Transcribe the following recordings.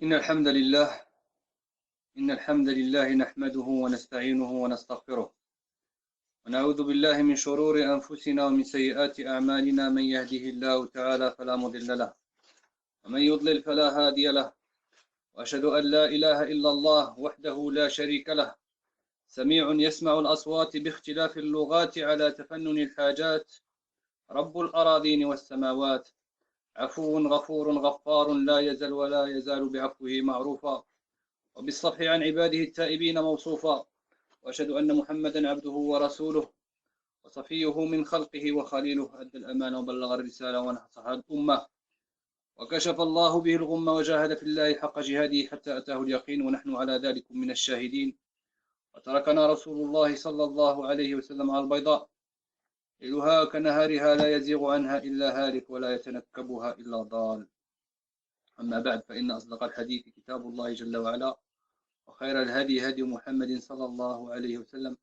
إن الحمد لله إن الحمد لله نحمده ونستعينه ونستغفره ونعوذ بالله من شرور أنفسنا ومن سيئات أعمالنا من يهده الله تعالى فلا مضل له ومن يضلل فلا هادي له وأشهد أن لا إله إلا الله وحده لا شريك له سميع يسمع الأصوات باختلاف اللغات على تفنن الحاجات رب الأراضين والسماوات عفو غفور غفار لا يزل ولا يزال بعفوه معروفا وبالصفح عن عباده التائبين موصوفا وأشهد أن محمدا عبده ورسوله وصفيه من خلقه وخليله أدى الأمانة وبلغ الرسالة ونصح الأمة وكشف الله به الغمة وجاهد في الله حق جهاده حتى أتاه اليقين ونحن على ذلك من الشاهدين وتركنا رسول الله صلى الله عليه وسلم على البيضاء ليلها كنهارها لا يزيغ عنها إلا هالك ولا يتنكبها إلا ضال أما بعد فإن أصدق الحديث كتاب الله جل وعلا وخير الهدي هدي محمد صلى الله عليه وسلم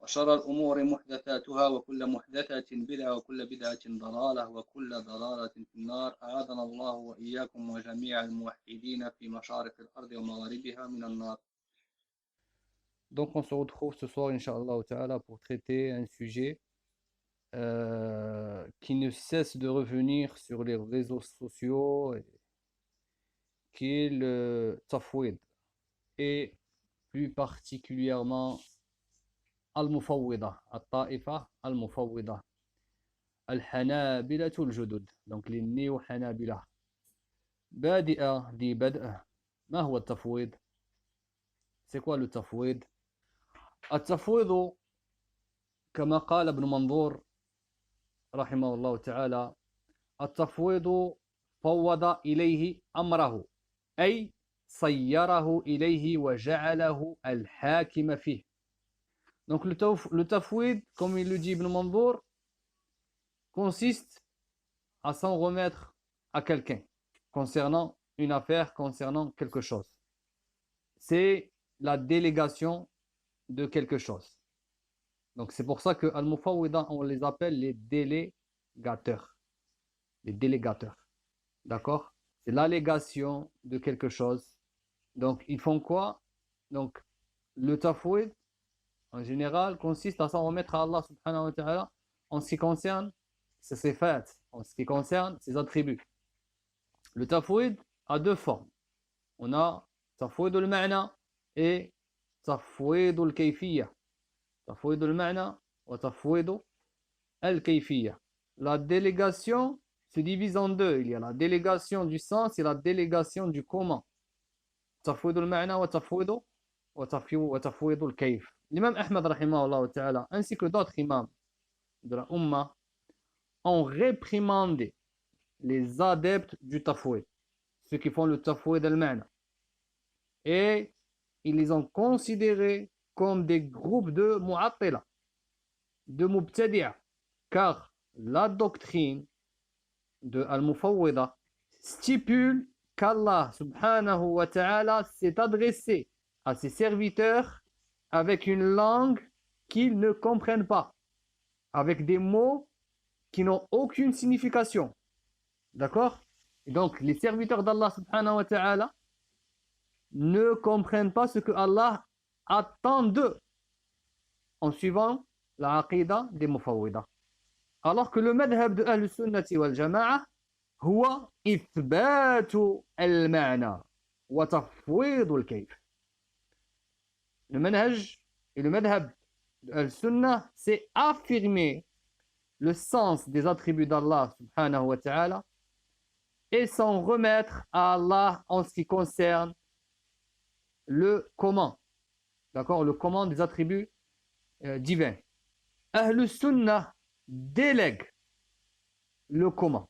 وشر الأمور محدثاتها وكل محدثة بدعة وكل بدعة ضلالة وكل ضلالة في النار أعاذنا الله وإياكم وجميع الموحدين في مشارق الأرض ومغاربها من النار. Donc on se retrouve ce soir, Inch'Allah Ta'ala, pour traiter un sujet qui ne cesse de revenir sur les réseaux sociaux, qui est le tafwid, et plus particulièrement al-mufawwida, al-ta'ifa al-mufawwida, al-hanabila al-judud, donc les néo-hanabila. Badi'a dit bad'a, ma huwa al-tafwid? C'est quoi le tafwid? التفويض كما قال ابن منظور رحمه الله تعالى التفويض فوض إليه أمره أي صيره إليه وجعله الحاكم فيه. Donc le tafwid, comme il le dit Ibn Manzour, consiste à s'en remettre à quelqu'un concernant une affaire, concernant quelque chose. C'est la délégation de quelque chose. Donc c'est pour ça que al-mufawwida, on les appelle les délégateurs. Les délégateurs. D'accord? C'est l'allégation de quelque chose. Donc ils font quoi? Donc le tafwid, en général, consiste à s'en remettre à Allah subhanahu wa ta'ala en ce qui concerne ses sifat, en ce qui concerne ses attributs. Le tafwid a deux formes. On a tafwid al-ma'na et تفويض الكيفية. تفويض المعنى وتفويض الكيفية. La délégation se divise en deux. Il y a la délégation du sens et la délégation du comment. تفويض المعنى وتفويض الكيف. L'imam Ahmad rahimahullah ta'ala ainsi que d'autres imams de la Ummah ont réprimandé les adeptes du tafwid, ceux qui font le tafwid al-ma'na, et ils les ont considérés comme des groupes de mu'attila, de mubtadi'a, car la doctrine de al-mufawwida stipule qu'Allah subhanahu wa ta'ala s'est adressé à ses serviteurs avec une langue qu'ils ne comprennent pas, avec des mots qui n'ont aucune signification. D'accord? Et donc les serviteurs d'Allah subhanahu wa ta'ala ne comprennent pas ce que Allah attend d'eux en suivant la aqidah des mufawwida. Alors que le madhab de Ahl Sunnati wal Jama'a huwa ithbatu al-ma'na wa tafwid al-kayf. Le manhaj et le madhab de Ahl Sunnah, c'est affirmer le sens des attributs d'Allah subhanahu wa ta'ala et s'en remettre à Allah en ce qui concerne le comment, d'accord, le comment des attributs divins. Ahl Sunnah délègue le comment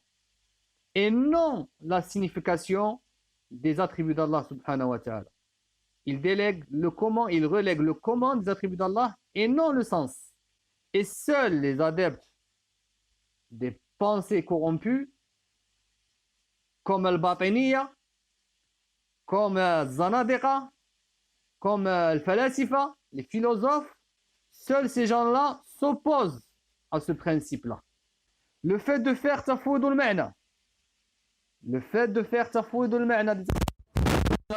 et non la signification des attributs d'Allah subhanahu wa ta'ala. Il délègue le comment, il relègue le comment des attributs d'Allah et non le sens. Et seuls les adeptes des pensées corrompues comme al-Batiniya, comme Zanadiqa, comme le falasifa, les philosophes, seuls ces gens-là s'opposent à ce principe-là. Le fait de faire tafwid al-ma'na, le fait de faire tafwid al-ma'na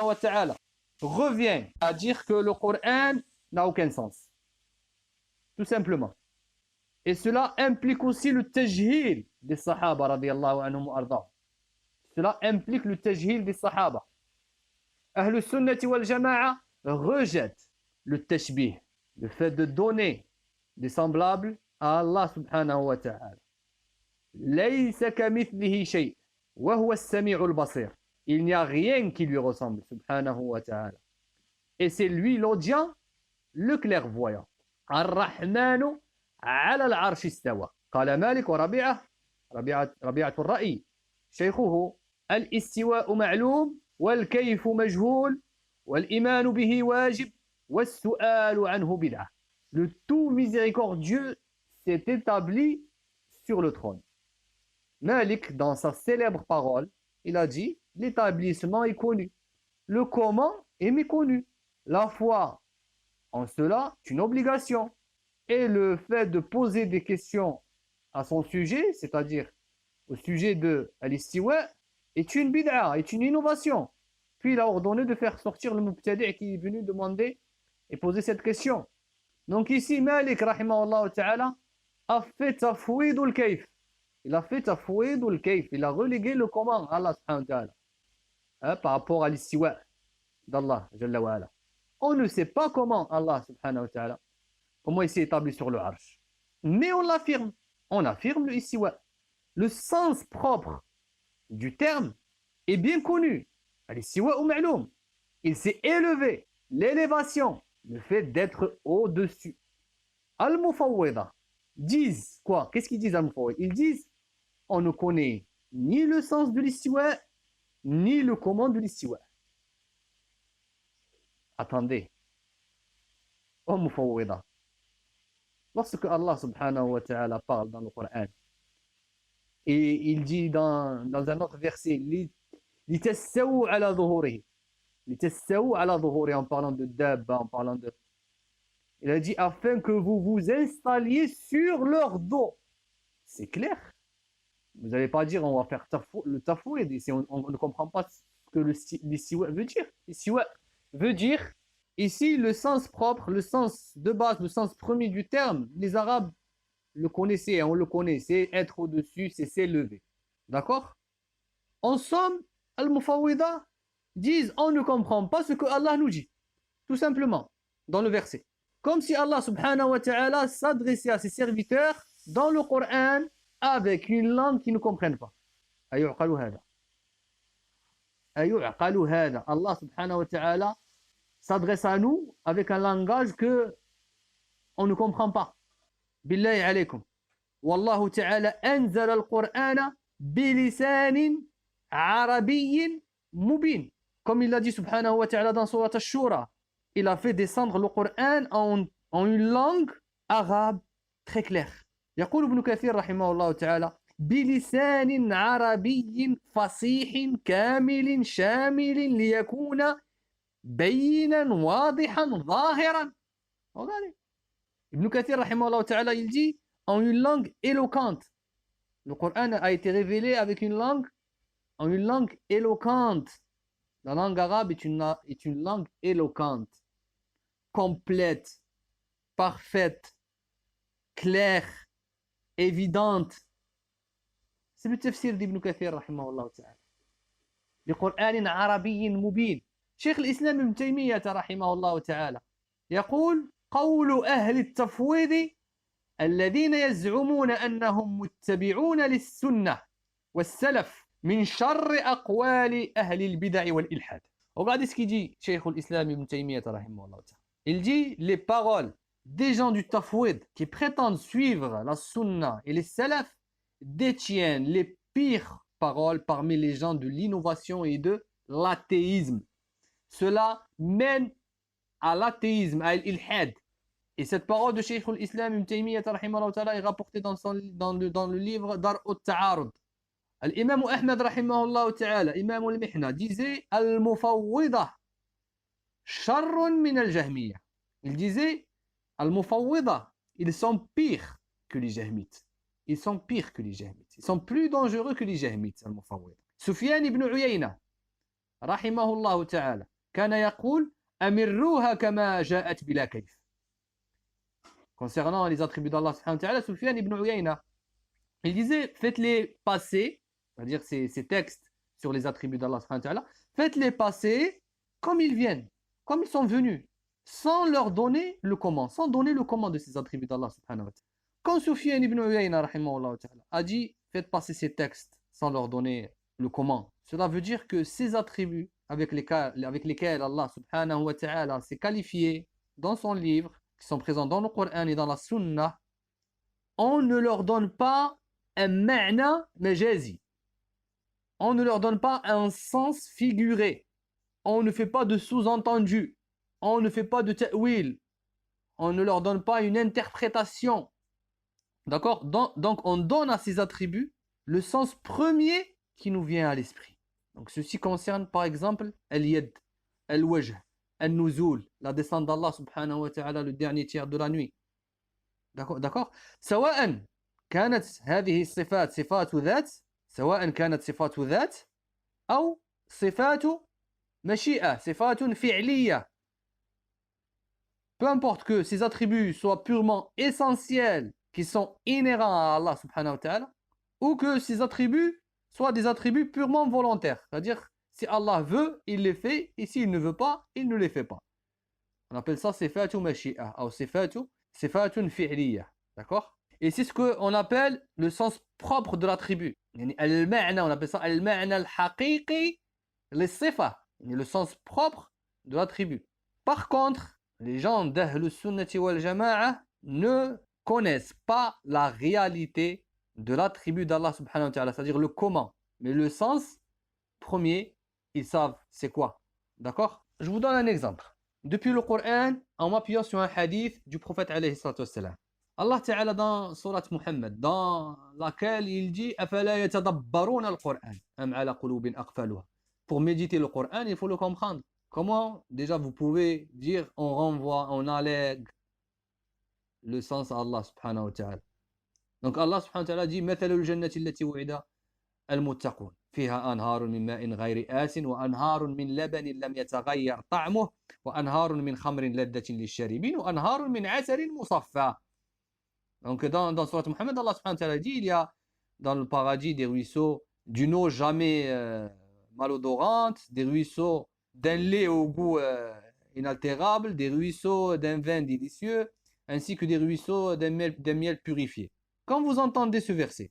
subhanahu wa ta'ala revient à dire que le Coran n'a aucun sens. Tout simplement. Et cela implique aussi le tajhil des sahaba radiyallahu anhum wa ardahum. Cela implique le tajhil des sahaba. Ahl sunnati wal jama'a rejette le tashbih, le fait de donner des semblables à Allah subhanahu wa ta'ala. Laysa kamithlihi shay wa huwa as-sami'ul basir. Il n'y a rien qui lui ressemble subhanahu wa ta'ala. Et c'est lui l'audient, le clairvoyant. Ar-Rahmanu ala al-arsh istawa. قال مالك وربيعة ربيعة الرأي شيخه الاستواء معلوم والكيف مجهول والإيمان به واجب والسؤال عنه بدعة. Le tout miséricordieux s'est établi sur le trône. Malik, dans sa célèbre parole, il a dit l'établissement est connu, le comment est méconnu. La foi en cela est une obligation. Et le fait de poser des questions à son sujet, c'est-à-dire au sujet de al-istiwa, est une bid'a, est une innovation. Puis il a ordonné de faire sortir le mubtadi' qui est venu demander et poser cette question. Donc ici, Malik, rahimahullah ta'ala, a fait tafwid al-kayf. Il a fait tafwid al-kayf. Il a relégué le comment à Allah subhanahu wa ta'ala par rapport à l'istiwa d'Allah jalla wa ala. On ne sait pas comment Allah subhanahu wa ta'ala, comment il s'est établi sur le arsh. Mais on l'affirme. On affirme le istiwa. Le sens propre du terme est bien connu. Al-istiwa ou ma'loum. Il s'est élevé. L'élévation, le fait d'être au-dessus. Al-Mufawwida disent quoi? Qu'est-ce qu'ils disent Al-Mufawwida? Ils disent on ne connaît ni le sens de l'istiwa, ni le comment de l'istiwa. Attendez. Al-Mufawwida. Lorsque Allah subhanahu wa ta'ala parle dans le Coran, et il dit dans un autre verset, لِتَسْتَوُوا عَلَى ظُهُورِهِ لِتَسْتَوُوا عَلَى ظُهُورِهِ, en parlant de dabba, en parlant de... Il a dit afin que vous vous installiez sur leur dos. C'est clair. Vous n'allez pas dire on va faire le tafouid, si on ne comprend pas ce que l'istiwa veut dire. L'istiwa veut dire ici le sens propre, le sens de base, le sens premier du terme. Les Arabes le connaissaient, on le connaît, c'est être au-dessus, c'est s'élever. D'accord? En somme, Al-Mufawwida disent on ne comprend pas ce que Allah nous dit. Tout simplement, dans le verset. Comme si Allah subhanahu wa ta'ala s'adressait à ses serviteurs dans le Coran avec une langue qu'ils ne comprennent pas. Ayu'qalu hada. Ayu'qalu hada. Allah subhanahu wa ta'ala s'adresse à nous avec un langage que on ne comprend pas. Billahi alaykum. Wallahu ta'ala anzala al-Qur'ana bilisanin arabiyyin mubin. Comme il l'a dit subhanahu wa ta'ala dans Surat Ash-Shura, il a fait descendre le Coran en une langue arabe très claire. يقول ابن كثير رحمه الله تعالى بلسان عربي فصيح كامل شامل ليكون بينا واضحا ظاهرا. Regardez. Ibn Kathir rahimahullah ta'ala, il dit en une langue éloquente. Le Coran a été révélé avec en une langue éloquente. La langue arabe est une langue éloquente, complète, parfaite, claire, évidente. C'est le tafsir d'Ibn Kathir rahimahullah ta'ala. بقرآن عربي مبين. شيخ الإسلام ابن تيمية رحمه الله تعالى يقول قول أهل التفويض الذين يزعمون أنهم متبعون للسنة والسلف من شر أقوال أهل البدع والإلحاد. Regardez ce qu'il dit Cheikh l'Islam ibn Taymiyyah rahimahullah ta'ala. Il dit les paroles des gens du tafwid qui prétendent suivre la sunna et les salaf détiennent les pires paroles parmi les gens de l'innovation et de l'athéisme. Cela mène à l'athéisme, à l'ilhad. Et cette parole de Cheikh l'Islam ibn Taymiyyah rahimahullah ta'ala est rapportée dans le livre Dar al-Ta'arud. L'imam Ahmed rahimahullah ta'ala, imam al-Mihna, disait al-Mufawwida sharrun min al-Jahmiyya. Il disait al-Mufawwida, ils sont pires que les Jahmites. Ils sont pires que les Jahmites. Ils sont plus dangereux que les Jahmites, al-Mufawwida. Sufyan ibn Uyayna rahimahullah ta'ala, كان يقول أمروها كما جاءت بلا كيف. Concernant les attributs d'Allah subhanahu wa ta'ala, Sufyan ibn Uyayna, il disait, faites-les passer, c'est-à-dire ces textes sur les attributs d'Allah subhanahu wa ta'ala, faites-les passer comme ils viennent, comme ils sont venus, sans leur donner le comment, sans donner le comment de ces attributs d'Allah subhanahu wa ta'ala. Quand Sufyan ibn Uyayna rahimahullah ta'ala a dit, faites passer ces textes sans leur donner le comment, cela veut dire que ces attributs avec lesquels Allah subhanahu wa ta'ala s'est qualifié dans son livre, qui sont présents dans le Coran et dans la Sunna, on ne leur donne pas un ma'na majazi. On ne leur donne pas un sens figuré. On ne fait pas de sous-entendu. On ne fait pas de ta'wil. On ne leur donne pas une interprétation. D'accord? Donc on donne à ces attributs le sens premier qui nous vient à l'esprit. Donc ceci concerne par exemple al-yad, al-wajh, al-nuzul, la descente d'Allah subhanahu wa ta'ala le dernier tiers de la nuit. D'accord? سواء كانت هذه الصفات صفات ذات سواء كانت صفات ذات أو صفات مشيئة صفات فعلية. Peu importe que ces attributs soient purement essentiels, qui sont inhérents à Allah subhanahu wa ta'ala, ou que ces attributs soient des attributs purement volontaires. C'est-à-dire, si Allah veut, il les fait, et s'il ne veut pas, il ne les fait pas. On appelle ça sifatu mashi'a, ou sifatun fi'liya. D'accord? Et c'est ce qu'on appelle le sens propre de l'attribut. Al-ma'na, on appelle ça al-ma'na al-haqiqi lis-sifa, le sens propre de l'attribut. Par contre, les gens d'Ahl Sunnati wal Jama'a ne connaissent pas la réalité de l'attribut d'Allah subhanahu wa ta'ala, c'est-à-dire le comment. Mais le sens premier, ils savent c'est quoi. D'accord? Je vous donne un exemple. Depuis le Coran, en m'appuyant sur un hadith du prophète alayhi salatu wassalam. Allah Ta'ala dans Surat Muhammad, dans laquelle il dit أَفَلَا يَتَدَبَّرُونَ الْقُرْآنَ أَمْ عَلَى قُلُوبٍ أَقْفَالُهَا. Pour méditer le Coran, il faut le comprendre. Comment déjà vous pouvez dire on renvoie, on allègue le sens à Allah subhanahu wa ta'ala. Donc Allah subhanahu wa ta'ala dit مثل الجنة التي وعد المتقون فيها أنهار من ماء غير آسن وأنهار من لبن لم يتغير طعمه وأنهار من خمر لذة للشاربين وأنهار من عسل مصفى. Donc dans Surat Muhammad, Allah subhanahu wa ta'ala dit il y a dans le paradis des ruisseaux d'une eau jamais malodorante, des ruisseaux d'un lait au goût inaltérable, des ruisseaux d'un vin délicieux, ainsi que des ruisseaux d'un miel purifié. Quand vous entendez ce verset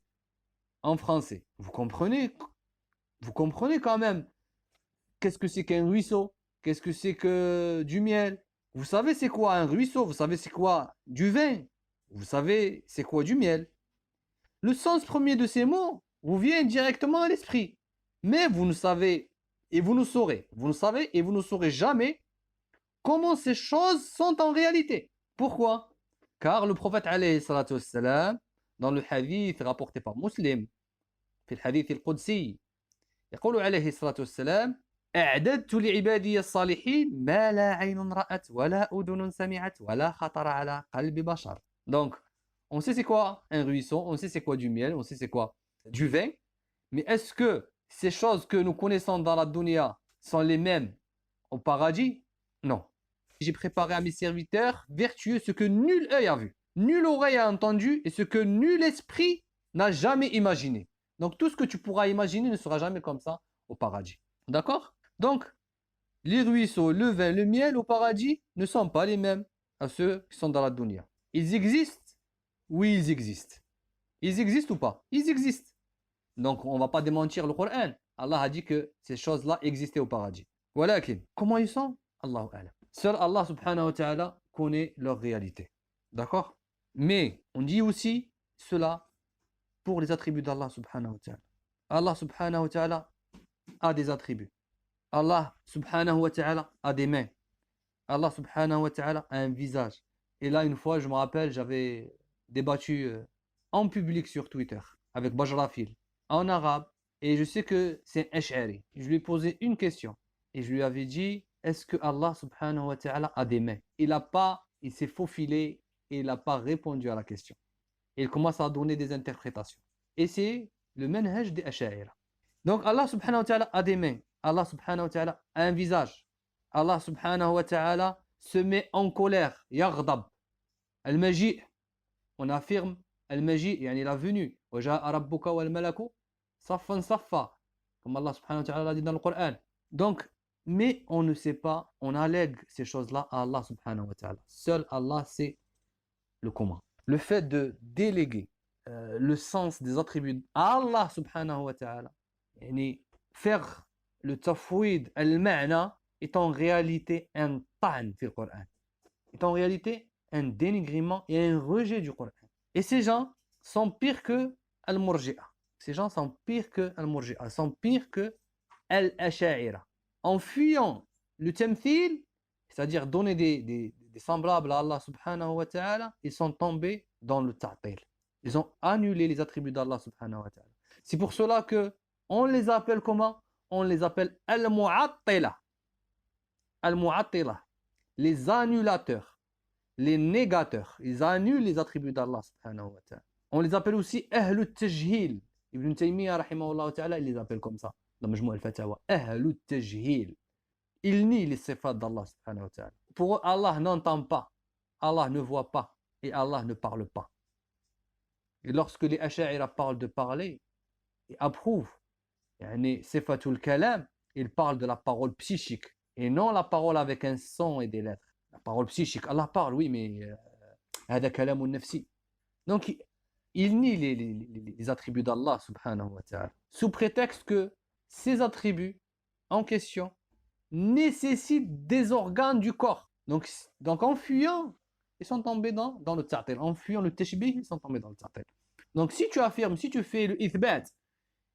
en français, vous comprenez quand même qu'est-ce que c'est qu'un ruisseau, qu'est-ce que c'est que du miel. Vous savez c'est quoi un ruisseau, vous savez c'est quoi du vin, vous savez c'est quoi du miel. Le sens premier de ces mots vous vient directement à l'esprit, mais vous ne savez et vous ne saurez jamais comment ces choses sont en réalité. Pourquoi? Car le prophète alayhi salatu wassalam, dans le hadith rapporté par Muslim, في الحديث القدسي يقول عليه الصلاة والسلام أعددت لعبادي الصالحين ما لا عين رأت ولا أذن سمعت ولا خطر على قلب بشر. Donc, on sait c'est quoi un ruisseau, on sait c'est quoi du miel, on sait c'est quoi du vin, mais est-ce que ces choses que nous connaissons dans la dunya sont les mêmes au paradis? Non. J'ai préparé à mes serviteurs vertueux ce que nul œil a vu, nulle oreille a entendu et ce que nul esprit n'a jamais imaginé. Donc tout ce que tu pourras imaginer ne sera jamais comme ça au paradis. D'accord? Donc, les ruisseaux, le vin, le miel au paradis ne sont pas les mêmes à ceux qui sont dans la dunya. Ils existent? Oui, ils existent. Ils existent ou pas? Ils existent. Donc on ne va pas démentir le Coran. Allah a dit que ces choses-là existaient au paradis. Walakin, comment ils sont? Allahu a'lam. Seul Allah subhanahu wa ta'ala connaît leur réalité. D'accord? Mais on dit aussi cela pour les attributs d'Allah subhanahu wa ta'ala. Allah subhanahu wa ta'ala a des attributs. Allah subhanahu wa ta'ala a des mains. Allah subhanahu wa ta'ala a un visage. Et là, une fois, je me rappelle, j'avais débattu en public sur Twitter avec Bajrafil, en arabe. Et je sais que c'est un Ash'ari. Je lui ai posé une question. Et je lui avais dit, est-ce que Allah subhanahu wa ta'ala a des mains? Il s'est faufilé et il n'a pas répondu à la question. Et il commence à donner des interprétations. Et c'est le manhaj des Ash'ari. Donc Allah subhanahu wa ta'ala a des mains. Allah subhanahu wa ta'ala a un visage. Allah subhanahu wa ta'ala se met en colère, yaghdab. Al-maji', on affirme al-maji', yani la venue. Wa ja'a rabbuka wal malaku saffan saffa, comme Allah subhanahu wa ta'ala l'a dit dans le Coran. Donc, mais on ne sait pas, on allègue ces choses-là à Allah subhanahu wa ta'ala. Seul Allah sait le comment. Le fait de déléguer le sens des attributs à Allah subhanahu wa ta'ala, yani faire le tafwid al-ma'na est en réalité un ta'n في القرآن, est en réalité un dénigrement et un rejet du Coran. Et ces gens sont pires que al-murji'a. Ces gens sont pires que al-murji'a, sont pires que al-asha'ira. En fuyant le tamthil, c'est-à-dire donner des semblables à Allah subhanahu wa ta'ala, ils sont tombés dans le ta'til. Ils ont annulé les attributs d'Allah subhanahu wa ta'ala. C'est pour cela que on les appelle comment? On les appelle al-mu'attila. Al-mu'attila, les annulateurs, les négateurs. Ils annulent les attributs d'Allah subhanahu wa ta'ala. On les appelle aussi ahlu tajhil. Ibn Taymiyyah rahimahullah ta'ala, il les appelle comme ça dans Majmou' al-Fatawa. Ahlu tajhil. Ils nient les sifat d'Allah subhanahu wa ta'ala. Pour eux, Allah n'entend pas, Allah ne voit pas et Allah ne parle pas. Et lorsque les Asha'ira parlent de parler, ils approuvent yani, sifatul kalam, ils parlent de la parole psychique et non la parole avec un son et des lettres. La parole psychique, Allah parle, oui, mais hada kalamun nafsi. Donc, il nie les attributs d'Allah subhanahu wa ta'ala, sous prétexte que ces attributs en question nécessitent des organes du corps. Donc en fuyant, ils sont tombés dans le ta'til. En fuyant le tashbih, ils sont tombés dans le ta'til. Donc si tu affirmes, si tu fais le ithbat,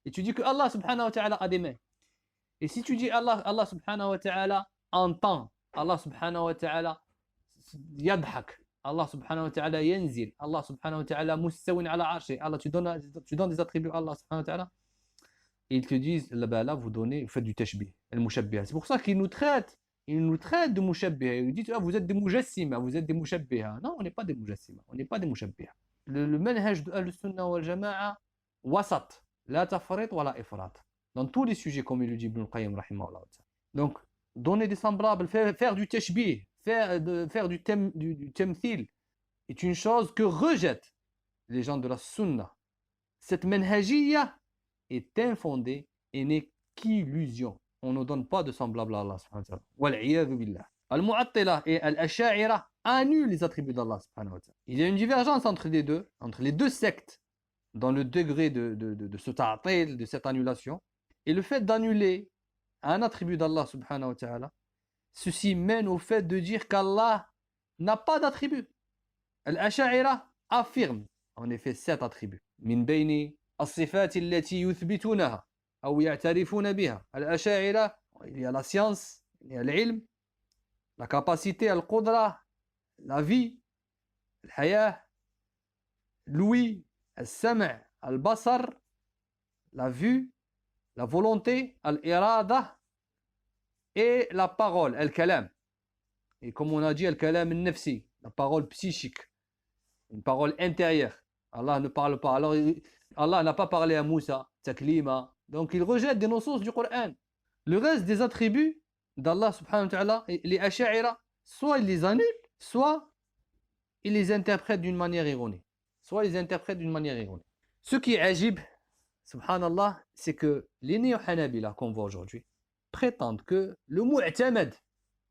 et tu dis que Allah subhanahu wa ta'ala a des mains, et si tu dis Allah subhanahu wa ta'ala entend, Allah subhanahu wa ta'ala yadhak, Allah subhanahu wa ta'ala yanzil, Allah subhanahu wa ta'ala mustawin ala arshi, Allah, tu donnes des attributs à Allah subhanahu wa ta'ala, et ils te disent, là, vous faites du tashbih, al-mushabbiha. C'est pour ça qu'ils nous traitent de mushabbiha. Ils disent, ah, vous êtes des mujassima, vous êtes des mushabbiha. Non, on n'est pas des mujassima, on n'est pas des mushabbiha. Le manhaj de Ahl-Sunnah wal Jama'a, wasat, la tafrit wa la ifrat. Dans tous les sujets, comme il le dit Ibn al-Qayyim, rahimahullah. Donc, donner des semblables, faire du tashbih, faire du tamthil, est une chose que rejettent les gens de la Sunnah. Cette manhajiyya est infondée et n'est qu'illusion. On ne donne pas de semblable à Allah subhanahu wa ta'ala. Wal'iyadhu billah. Al-Mu'attila et Al-Asha'ira annulent les attributs d'Allah subhanahu wa ta'ala. Il y a une divergence entre les deux sectes, dans le degré de ce ta'atil, de cette annulation. Et le fait d'annuler un attribut d'Allah subhanahu wa ta'ala, ceci mène au fait de dire qu'Allah n'a pas d'attribut. Al-Asha'ira affirme en effet 7 attributs. Min bayni الصفات التي يثبتونها أو يعترفون بها. الأشاعرة, il y a la science, il y a l'ilm, la capacité, القدرة, la vie, الحياة, l'ouïe, السمع, البصر, la vue, la volonté, الإرادة et la parole, الكلام. Et comme on a dit, الكلام النفسي, la parole psychique, une parole intérieure. Allah ne parle pas. Alors, Allah n'a pas parlé à Moussa, taklima. Donc, il rejette des notions du Coran. Le reste des attributs d'Allah subhanahu wa ta'ala, les Asha'ira, soit ils les annulent, soit ils les interprètent d'une manière erronée. Ce qui est ajib, subhanallah, c'est que les néo-hanabila qu'on voit aujourd'hui prétendent que le mu'tamad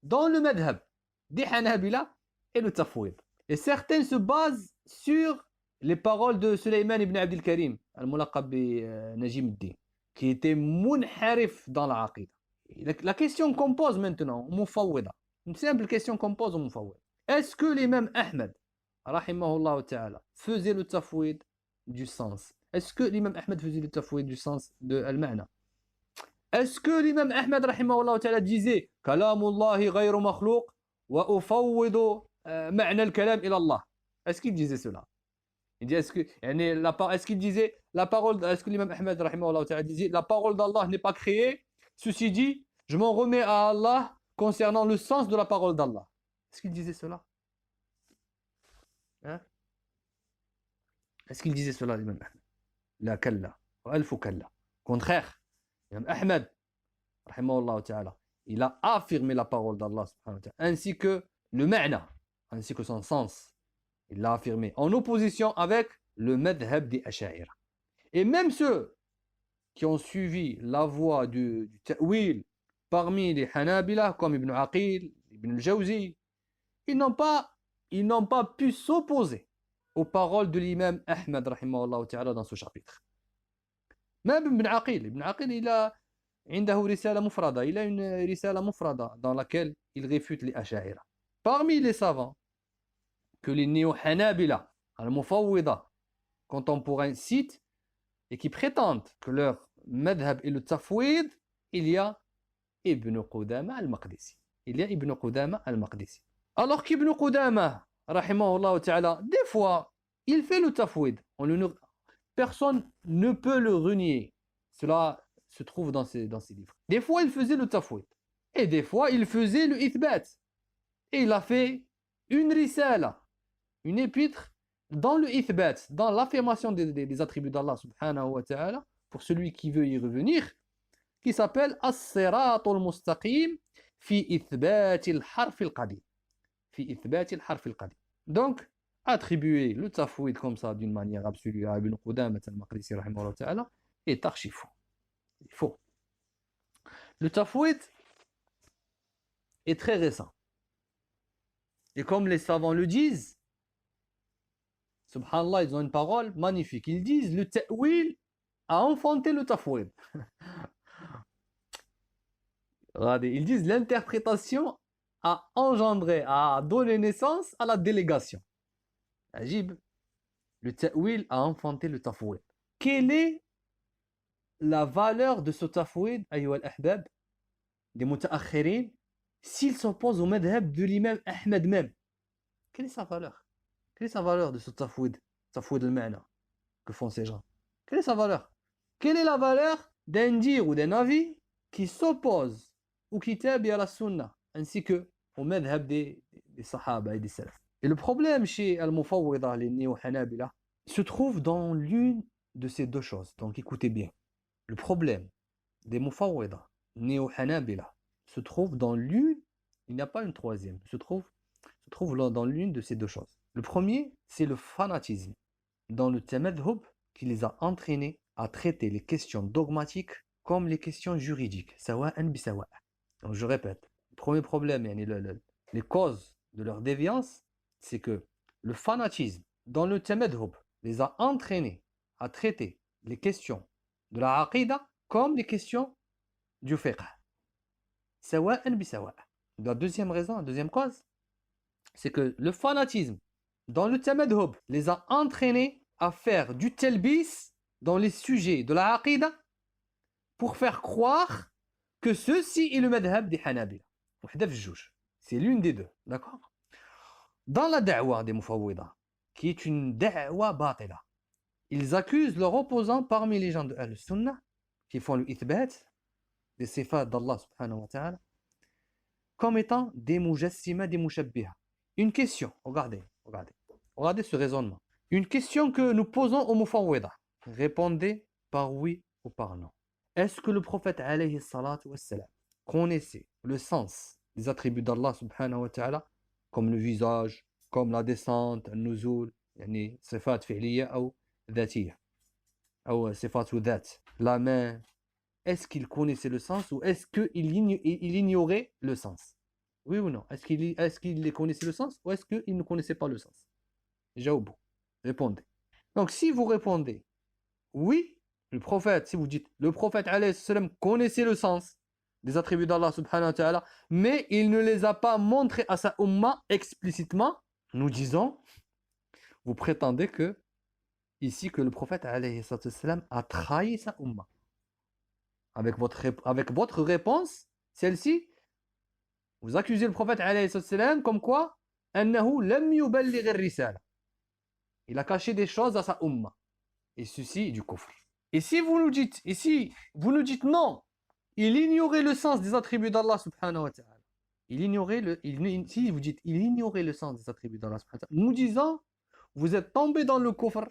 dans le madhab des hanabila est le tafwid. Et certains se basent sur les paroles de Sulayman ibn Abdel Karim, al-mulaqab bi Najim ad-Din, qui était munharif dans la aqida. La question qu'on pose maintenant, une simple question qu'on pose au Mufawwida. Est-ce que l'imam Ahmed, rahimahullah ta'ala, faisait le tafwid du sens? Est-ce que l'imam Ahmed faisait le tafwid du sens de al-ma'na? Est-ce que l'imam Ahmed, rahimahullah ta'ala, disait Kalamullahi ghayru makhlouq wa ufawwidu ma'na al-kalam ila Allah? Est-ce qu'il disait cela? Il dit, est-ce qu'il disait la parole, est-ce que l'imam Ahmed rahimahullah ta'ala disait la parole d'Allah n'est pas créée? Ceci dit, je m'en remets à Allah concernant le sens de la parole d'Allah. Est-ce qu'il disait cela? Hein? Est-ce qu'il disait cela, l'imam Ahmed? La kalla, wa alfu kalla. Contraire, l'imam Ahmed rahimahullah ta'ala, il a affirmé la parole d'Allah subhanahu wa ta'ala, ainsi que le ma'na, ainsi que son sens. Il l'a affirmé en opposition avec le madhab des Asha'ira. Et même ceux qui ont suivi la voie du ta'wil parmi les Hanabila, comme Ibn Aqil, Ibn al-Jawzi, ils n'ont pas pu s'opposer aux paroles de l'imam Ahmad rahimahullah ta'ala dans ce chapitre. Même Ibn Aqil, il a عنده رسالة مفردة, il a une رسالة مفردة dans laquelle il réfute les Asha'ira. Parmi les savants que les néo-Hanabila, al-Mufawwida, contemporains citent et qui prétendent que leur madhab est le tafwid, il y a Ibn Qudama al-Maqdisi. Alors qu'Ibn Qudama, rahimahullah ta'ala, des fois, il fait le tafwid. Personne ne peut le renier. Cela se trouve dans ses livres. Des fois, il faisait le tafwid. Et des fois, il faisait le ithbat. Et il a fait une risala, une épître dans le ithbat, dans l'affirmation des attributs d'Allah subhanahu wa ta'ala, pour celui qui veut y revenir, qui s'appelle As-Sirat al-Mustaqim fi ithbat al-harf al-qadim. Donc, attribuer le tafwid comme ça d'une manière absolue à Ibn Qudamah al-Maqdisi rahimahullah ta'ala est archi faux. Il faut. Le tafwid est très récent. Et comme les savants le disent, subhanallah, ils ont une parole magnifique. Ils disent le ta'wil a enfanté le tafwid. Regardez, ils disent l'interprétation a engendré, a donné naissance à la délégation. Ajib, le ta'wil a enfanté le tafwid. Quelle est la valeur de ce tafwid, ayyuha al-ahbab, des muta'akhirin, s'il s'oppose au madhab de l'imam Ahmed même? Quelle est sa valeur? Quelle est sa valeur de ce tafwid al-ma'na que font ces gens? Quelle est sa valeur? Quelle est la valeur d'un dir ou d'un avis qui s'oppose au kitab et à la sunna, ainsi que au madhab des sahaba et des salaf? Et le problème chez al-Mufawwida, les néo-Hanabila, se trouve dans l'une de ces deux choses. Donc écoutez bien. Le problème des Mufawwida, néo-Hanabila, se trouve dans l'une, il n'y a pas une troisième, se trouve dans l'une de ces deux choses. Le premier, c'est le fanatisme dans le tamadhub qui les a entraînés à traiter les questions dogmatiques comme les questions juridiques. Sawa'an bi sawa'. Donc je répète, le premier problème, les causes de leur déviance, c'est que le fanatisme dans le tamadhub les a entraînés à traiter les questions de la aqida comme les questions du fiqh. Sawa'an bi sawa'. La deuxième raison, la deuxième cause, c'est que le fanatisme dans le tamadhub les a entraînés à faire du talbis dans les sujets de la aqida pour faire croire que ceci est le madhab des Hanabila. C'est l'une des deux, d'accord? Dans la da'wa des Mufawwida, qui est une da'wa batila, ils accusent leurs opposants parmi les gens de Al-Sunnah qui font le ithbat des sifat d'Allah subhanahu wa ta'ala comme étant des mujassima, des mushabbiha. Une question, regardez ce raisonnement. Une question que nous posons aux Mufawwida. Répondez par oui ou par non. Est-ce que le prophète alayhi salatu wassalam connaissait le sens des attributs d'Allah subhanahu wa ta'ala comme le visage, comme la descente, le nuzul, yani sifat fi'liya ou dhatiyya, ou sifat ou dhat, la main? Est-ce qu'il connaissait le sens ou est-ce qu'il ignorait le sens? Oui ou non? Est-ce qu'il connaissait le sens ou est-ce qu'il ne connaissait pas le sens? Jaoubou. Répondez. Donc si vous répondez oui, le prophète, si vous dites le prophète alayhi salam connaissait le sens des attributs d'Allah subhanahu wa ta'ala, mais il ne les a pas montrés à sa umma explicitement, nous disons, vous prétendez que ici que le prophète alayhi salam a trahi sa umma. Avec votre réponse, celle-ci, vous accusez le prophète alayhi salam comme quoi annahu lam yuballigh ar-risala. Il a caché des choses à sa umma. Et ceci est du kufr. Et si vous nous dites non, il ignorait le sens des attributs d'Allah subhanahu wa ta'ala. Si vous dites il ignorait le sens des attributs d'Allah subhanahu wa ta'ala, nous disons vous êtes tombé dans le kufr,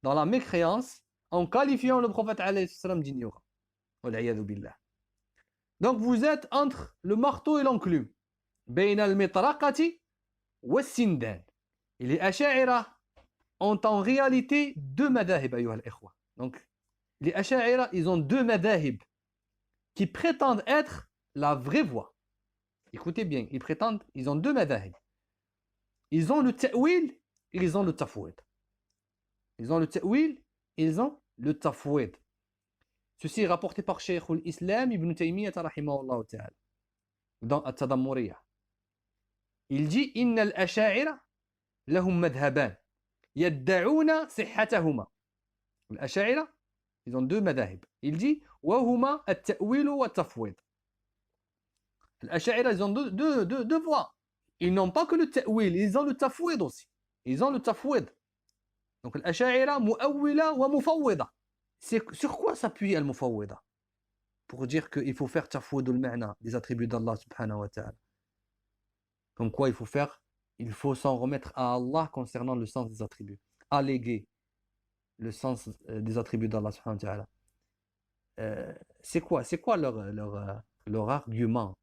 dans la mécréance, en qualifiant le prophète alayhi salam d'ignorant. Wal'iyadhu billah. Donc vous êtes entre le marteau et l'enclume. بين المطرقة والسندان. Et les Asha'ira ont en réalité deux madahib, أيها الإخوة. Donc les Asha'ira, ils ont deux madahib qui prétendent être la vraie voie. Écoutez bien, ils ont deux madahib. Ils ont le ta'wil et ils ont le tafwid. Ils ont le ta'wil et ils ont le tafwid. Ceci est rapporté par Cheikh al-Islam Ibn Taymiyyah rahimahullah ta'ala dans At-Tadammuriyah. Il dit Inna al-asha'ira lahum madhaban yadda'una sihhatahuma. Les asha'ira, ils ont deux madahib. Il dit wa huma at-ta'wil wa at-tafwid. Les asha'ira, ils ont deux voies. Ils n'ont pas que le ta'wil, ils ont le tafwid aussi. Ils ont le tafwid. Donc les asha'ira mu'awwila wa mufawwida. Sur quoi s'appuie al-mufawwida? Pour dire qu'il faut faire tafwid al-ma'na des attributs d'Allah subhanahu wa ta'ala. Comme quoi il faut s'en remettre à Allah concernant le sens des attributs. Alléguer le sens des attributs d'Allah subhanahu wa ta'ala. C'est quoi leur argument?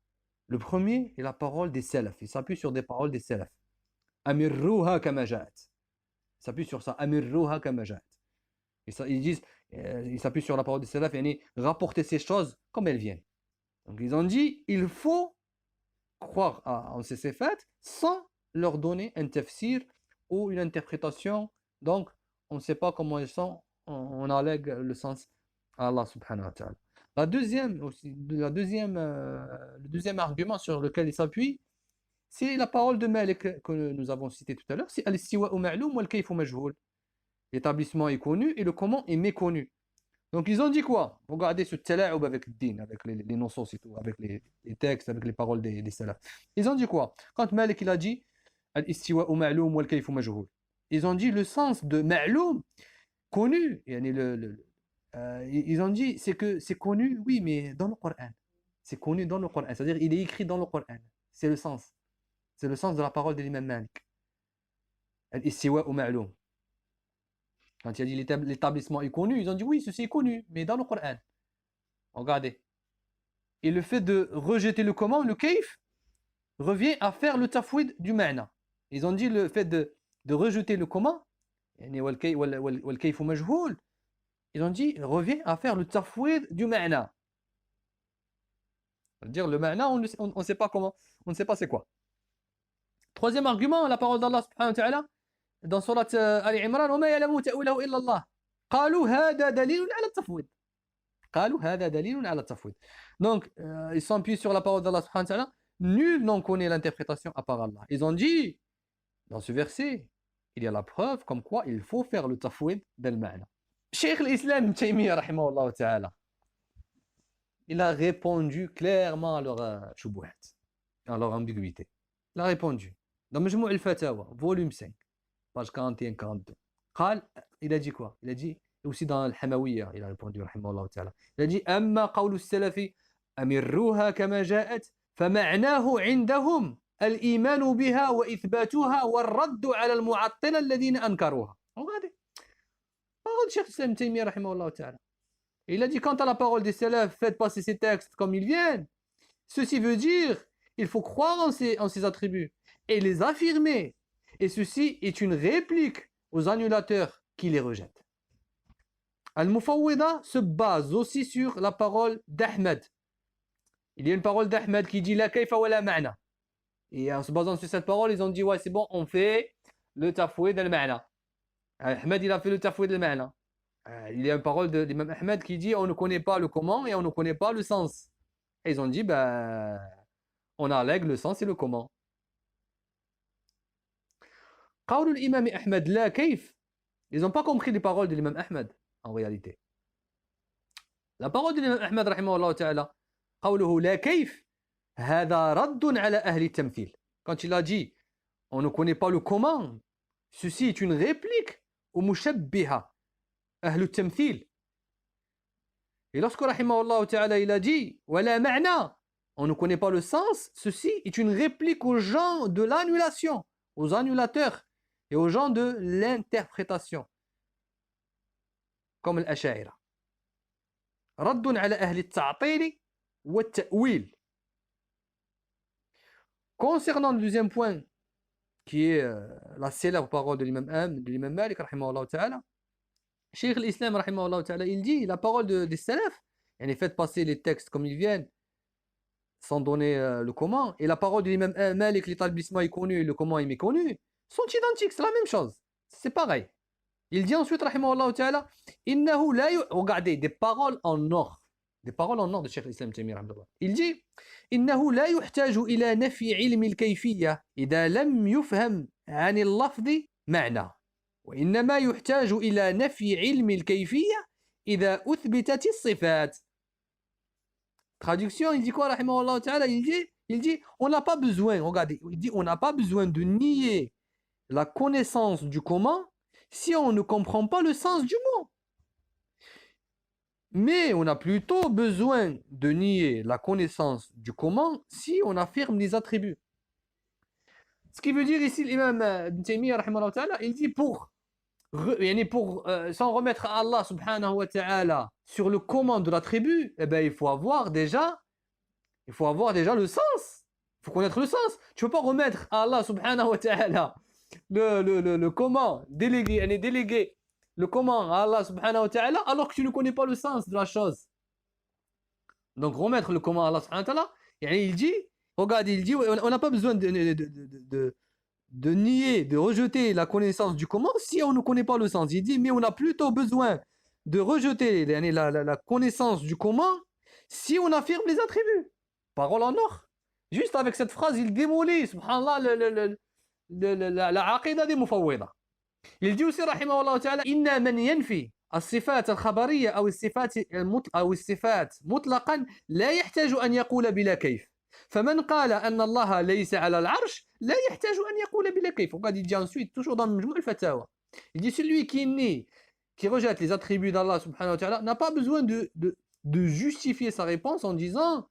Le premier est la parole des salaf. Il s'appuie sur des paroles des salaf. Amirruha kama ja'at. Il s'appuie sur ça. Amirruha kama ja'at. Ils disent, ils s'appuient sur la parole des salaf, et rapporter ces choses comme elles viennent. Donc ils ont dit, il faut croire en ces faits sans leur donner un tafsir ou une interprétation. Donc on ne sait pas comment ils sont, on allègue le sens à Allah subhanahu wa ta'ala. Le deuxième argument sur lequel il s'appuie, c'est la parole de Malik que nous avons cité tout à l'heure, c'est al-istiwa'u ma'loum wal kayfu majhoul. L'établissement est connu et le comment est méconnu. Donc ils ont dit quoi? Regardez ce tala'ub avec le din, avec les notions et tout, avec les textes, avec les paroles des salaf. Ils ont dit quoi? Quand Malik il a dit al-istiwa'u ma'loum wal kayfu majhoul, ils ont dit le sens de ma'loum, connu. Ils ont dit c'est que c'est connu, oui, mais dans le Coran. C'est connu dans le Coran, c'est-à-dire il est écrit dans le Coran. C'est le sens. C'est le sens de la parole de l'imam Malik. Al-istiwa'u ma'loum. Quand il a dit l'établissement est connu, ils ont dit oui, ceci est connu, mais dans le Coran. Regardez. Et le fait de rejeter le comment, le kayf, revient à faire le tafwid du ma'na. Ils ont dit le fait de rejeter le comment, wal kayfu majhoul, ils ont dit revient à faire le tafwid du ma'na. C'est-à-dire le ma'na, on ne sait pas comment, on ne sait pas c'est quoi. Troisième argument, la parole d'Allah subhanahu wa ta'ala dans surat Ali Imran, وما يعلم تأويله إلا الله قالوا هذا دليل على التفويض. قالوا هذا دليل على التفويض. Donc ils s'appuient sur la parole d'Allah subhanahu wa ta'ala, nul n'en connaît l'interprétation à part Allah. Ils ont dit dans ce verset, il y a la preuve comme quoi il faut faire le tafwid del ma'na. Cheikh al-Islam Ibn Taymiyyah rahimahullah ta'ala, il a répondu clairement à leur shubuhat, à leur ambiguïté. Il a répondu dans Majmou' al-Fatawa, volume 5. page 41-42. Il a dit quoi? Il a dit, aussi dans Al-Hamawiyya, il a répondu, rahimahullah ta'ala. Il a dit, أما قول السلف أمروها كما جاءت فمعناه عندهم الإيمان بها وإثباتها والرد على المعطلة الذين أنكروها. Regardez. Parole de Cheikh Islam Taymiyyah, rahimahullah ta'ala. Il a dit, quant à la parole des salaf, faites passer ces textes comme ils viennent. Ceci veut dire, il faut croire en ces attributs et les affirmer. Et ceci est une réplique aux annulateurs qui les rejettent. Al-Mufawwida se base aussi sur la parole d'Ahmed. Il y a une parole d'Ahmed qui dit la kayfa wa la ma'na. Et en se basant sur cette parole, ils ont dit ouais, c'est bon, on fait le tafwid al-ma'na. Ahmed, il a fait le tafwid al-ma'na. Il y a une parole de l'imam Ahmed qui dit on ne connaît pas le comment et on ne connaît pas le sens. Et ils ont dit on allègue le sens et le comment. قول الإمام أحمد لا كيف. Ils n'ont pas compris les paroles de l'imam Ahmed en réalité. La parole de l'imam Ahmed رحمه الله تعالى قوله لا كيف هذا رد على أهل التمثيل. Quand il a dit on ne connaît pas le comment, ceci est une réplique au mushabbiha أهل التمثيل. Et lorsque رحمه الله تعالى il a dit ولا معنى, on ne connaît pas le sens, ceci est une réplique aux gens de l'annulation, aux annulateurs et aux gens de l'interprétation, comme l'Asha'ira. رد على أهل التعطيل والتأويل. Concernant le deuxième point, qui est la célèbre parole de l'imam Malik, rahimahullah ta'ala, Cheikh l'Islam, rahimahullah ta'ala, il dit la parole des salaf, et faites passer les textes comme ils viennent, sans donner le comment, et la parole de l'imam Malik, l'établissement est connu et le comment est méconnu, sont identiques, c'est la même chose, c'est pareil. Il dit ensuite, rahimahullah ta'ala, innahu la regardez, des paroles en or de Cheikh l'Islam Taymiyya, rahimahullah. Il dit إنه لا يحتاج إلى نفي علم الكيفية إذا لم يفهم عن اللفظ معنى وإنما يحتاج إلى نفي علم الكيفية إذا أثبتت الصفات. Traduction, il dit quoi, rahimahullah ta'ala, il dit on n'a pas besoin, regardez, il dit on n'a pas besoin de nier la connaissance du comment si on ne comprend pas le sens du mot. Mais on a plutôt besoin de nier la connaissance du comment si on affirme les attributs. Ce qui veut dire ici l'imam Ibn Taymiyyah, rahimahullah ta'ala, il dit pour s'en remettre à Allah subhanahu wa ta'ala sur le comment de l'attribut, eh ben, il faut avoir déjà le sens. Il faut connaître le sens. Tu ne peux pas remettre à Allah subhanahu wa ta'ala le comment, déléguer le comment à Allah subhanahu wa ta'ala alors que tu ne connais pas le sens de la chose. Donc remettre le comment à Allah subhanahu wa ta'ala, il dit, regarde, il dit on n'a pas besoin de nier, de rejeter la connaissance du comment si on ne connaît pas le sens. Il dit mais on a plutôt besoin de rejeter la connaissance du comment si on affirme les attributs. Parole en or. Juste avec cette phrase, il démolit, subhanallah, la aqida des mufawwida. Il dit aussi rahimahullah ta'ala inna man yanfi الصفات الخبرية أو الصفات مطلقا لا يحتاج أن يقول بلا كيف فمن قال أن الله ليس على العرش لا يحتاج أن يقول بلا كيف. وقد il dit ensuite toujours dans Majmou' al-Fatawa, il dit celui qui rejette les attributs d'Allah subhanahu wa ta'ala n'a pas besoin de justifier sa réponse en disant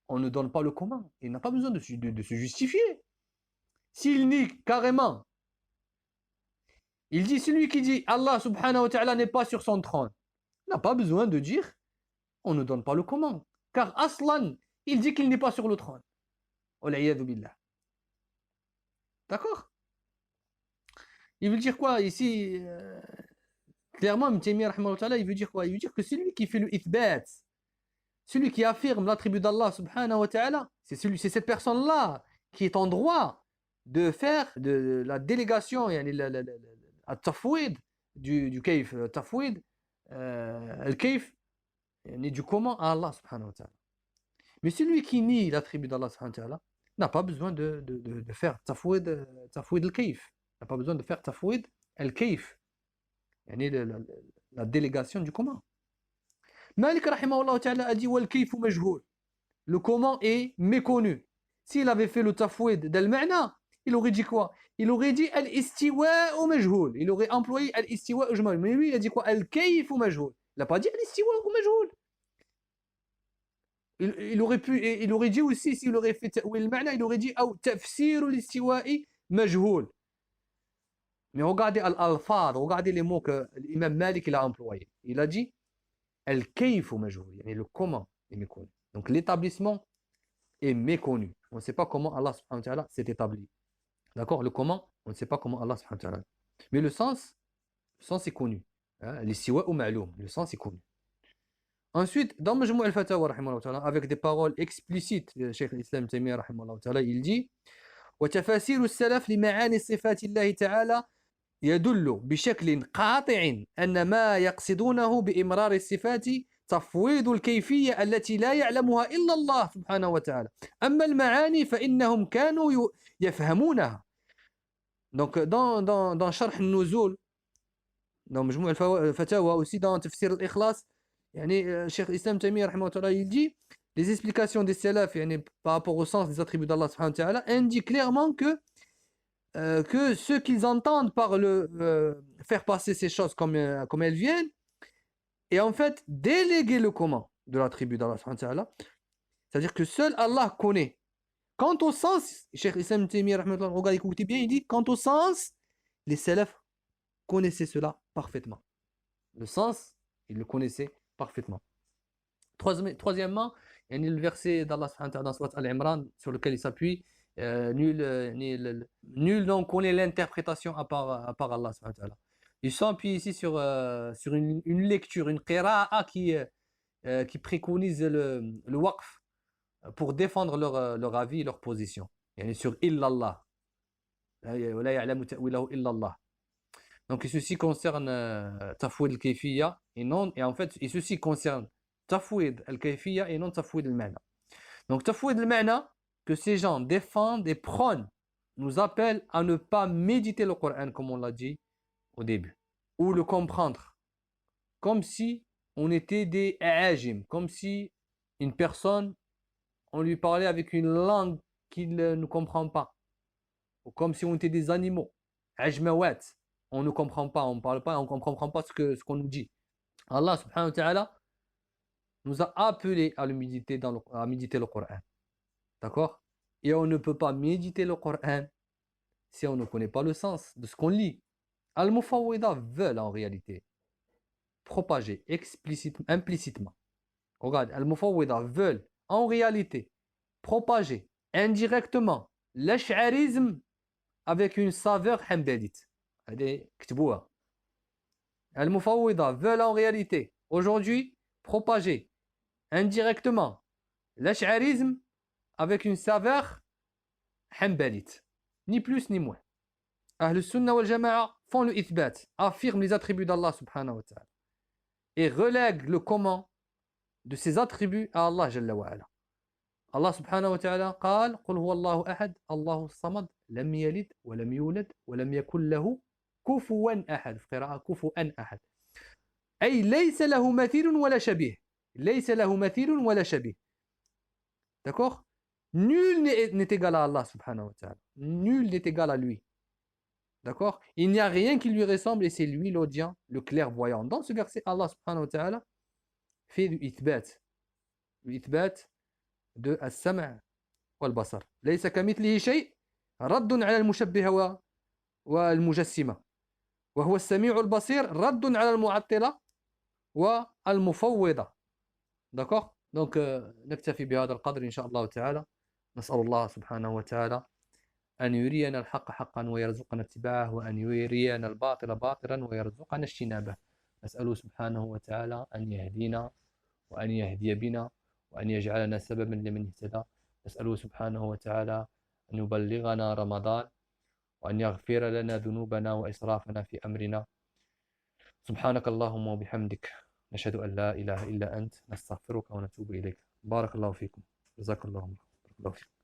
on ne donne pas le comment. Il n'a pas besoin de se justifier. S'il nie carrément, il dit celui qui dit Allah subhanahu wa ta'ala n'est pas sur son trône n'a pas besoin de dire on ne donne pas le comment, car aslan il dit qu'il n'est pas sur le trône. Wal'iyadhu billah. D'accord? Il veut dire quoi ici clairement, Ibn Taymiyyah rahimahullah ta'ala, il veut dire quoi? Il veut dire que celui qui fait le ithbat, celui qui affirme l'attribut d'Allah subhanahu wa ta'ala, c'est cette personne-là qui est en droit de faire de la délégation, التفويض du كيف, التفويض الكيف du comment à Allah subhanahu wa ta'ala. Mais celui qui nie l'attribut d'Allah subhanahu wa ta'ala n'a pas besoin de faire tafwid al-kayf, n'a pas besoin de faire tafwid al-kayf, la délégation du comment. Malik rahimahullah ta'ala a dit wal kayfu majhul, le comment est méconnu. S'il avait fait le tafwid d'al-ma'na, il aurait dit quoi? Il aurait dit al-istiwa ou majhul. Il aurait employé al-istiwa ou majhul. Mais lui, il a dit quoi? Al-kayf ou majhul. Il n'a pas dit al-istiwa ou majhul. Il aurait dit aussi, s'il aurait fait ta'wil al-ma'na, il aurait dit ou tafsir al-istiwa'i majhul. Mais regardez al-alfad, regardez les mots que l'imam Malik il a employés. Il a dit al-kayf ou majhul. Le comment est méconnu. Donc l'établissement est méconnu. On ne sait pas comment Allah subhanahu wa ta'ala s'est établi. D'accord? Le comment, on ne sait pas comment Allah subhanahu wa ta'ala. Mais le sens est connu. L'istiwa ou ma'loum, le sens est connu. Ensuite, dans Majmou' al-Fatawa, rahimahullah ta'ala, avec des paroles explicites de Cheikh l'Islam Taymiyya, rahimahullah ta'ala, il dit وتفاسير السلف لمعاني صفات الله تعالى يدل بشكل قاطع أن ما يقصدونه بإمرار الصفات تفويض الكيفية التي لا يعلمها إلا الله سبحانه وتعالى. أما المعاني فإنهم كانوا يفهمونها. Donc dans Sharh al-Nuzul, dans Majmou' al-Fatawa, aussi dans Tafsir al-Ikhlas, Cheikh Islam Taymiyya rahimahullah ta'ala, il dit les explications des salaf par rapport au sens des attributs d'Allah subhanahu wa ta'ala indiquent clairement que ce qu'ils entendent par le faire passer ces choses comme elles viennent, et en fait déléguer le comment de l'attribut d'Allah subhanahu wa ta'ala, c'est-à-dire que seul Allah connaît. Quant au sens, Cheikh Islam Taymiyya rahimahullah, regardez, écoutez bien, il dit quant au sens, les salaf connaissaient cela parfaitement. Le sens, ils le connaissaient parfaitement. Troisièmement, يعني le verset d'Allah subhanahu wa ta'ala dans Sourate Al-Imran sur lequel il s'appuie, nul n'en connaît l'interprétation à part Allah subhanahu wa ta'ala. Ils s'appuient ici sur une lecture, une qira'a qui préconise le waqf pour défendre leur avis et leur position. Yani sur illallah. ولا يعلم تأويله إلا الله. Donc ceci concerne tafwid al-kayfiyya et en fait ceci concerne tafwid al-kayfiyya et non tafwid al-ma'na. Donc tafwid al-ma'na que ces gens défendent et prônent nous appellent à ne pas méditer le Coran comme on l'a dit au début ou le comprendre comme si on était des a'ajim, comme si une personne on lui parlait avec une langue qu'il ne comprend pas ou comme si on était des animaux, ajmawat. On ne comprend pas, on ne parle pas, on ne comprend pas ce qu'on nous dit. Allah subhanahu wa ta'ala nous a appelés à méditer le Coran. D'accord? Et on ne peut pas méditer le Coran si on ne connaît pas le sens de ce qu'on lit. Al-Mufawwida veulent en réalité propager implicitement. Regarde, Al-Mufawwida veulent en réalité propager indirectement l'ash'arisme avec une saveur hanbalite. Al-Mufawwida veulent en réalité aujourd'hui propager indirectement l'ash'arisme avec une saveur hanbalite. Ni plus ni moins. Ahl Sunnah wal Jama'a font le ithbat, affirment les attributs d'Allah subhanahu wa ta'ala et relèguent le comment de ces attributs à Allah jalla wa ala. Allah subhanahu wa ta'ala قال قل هو الله أحد الله الصمد لم يلد ولم يولد ولم يكن له كفوا أحد في قراءة كفوا أحد أي ليس له مثيل ولا شبيه ليس له مثيل ولا شبيه. D'accord? Nul n'est égal à Allah subhanahu wa ta'ala. Nul n'est égal à lui. D'accord? Il n'y a rien qui lui ressemble et c'est lui l'audient, le clairvoyant. Dans ce verset, Allah subhanahu wa ta'ala fait du ithbat. Le ithbat de as-sam' wal-basar. ليس كمثله شيء رد على المشبهة والمجسمة وهو السميع البصير رد على المعطلة والمفوضة. D'accord? Donc نكتفي بهذا القدر إن شاء الله تعالى. نسأل الله سبحانه وتعالى أن يرينا الحق حقا ويرزقنا اتباعه وأن يرينا الباطل باطلا ويرزقنا اجتنابه. نسأله سبحانه وتعالى أن يهدينا وأن يهدي بنا وأن يجعلنا سببا لمن اهتدى. نسأله سبحانه وتعالى أن يبلغنا رمضان وأن يغفر لنا ذنوبنا وإسرافنا في أمرنا. سبحانك اللهم وبحمدك نشهد أن لا إله إلا أنت نستغفرك ونتوب إليك. بارك الله فيكم. جزاك الله خيرا.